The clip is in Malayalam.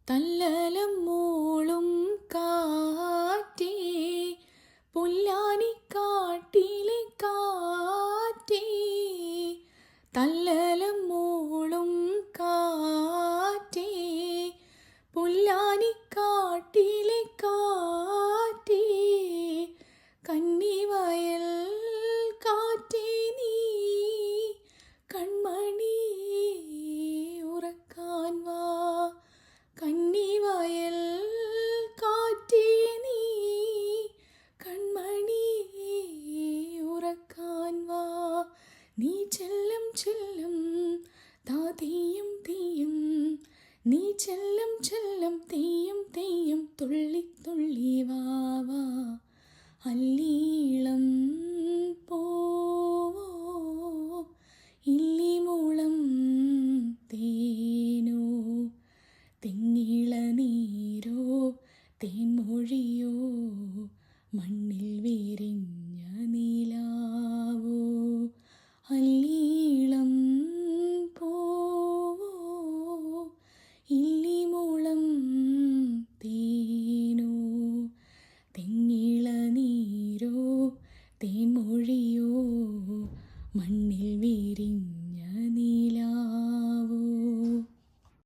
തല്ലലം മൂളും കാറ്റേ, പുല്ലാനിക്കാട്ടിലെ കാറ്റേ. തല്ലലം മൂളും കാറ്റേ, പുല്ലാനിക്കാട്ടിലെ കാറ്റേ. കന്നിവയൽ കാറ്റേ നീ, കൺമണി ഉറക്കാൻ വാ. കന്നിവയൽ കാറ്റേ നീ, കൺമണി ഉറക്കാൻ വാ. നീ ചെല്ലം ചെല്ലം താ തെയ്യം തെയ്യം, നീ ചെല്ലം ചെല്ലം തെയ്യം തെയ്യം തുള്ളി തുള്ളി വാ വാ. അല്ലീളം പോവോ ഇല്ലിമൂളം തേനോ, തെങ്ങിള നീരോ തേൻമൊഴിയോ, മണ്ണിൽ വിരിഞ്ഞ നിലാവോ. അല്ലീളം പോവോ ഇല്ലിമൂളം തേനോ, തെങ്ങിള നീരോ തേൻമൊഴിയോ, മണ്ണിൽ വിരിഞ്ഞ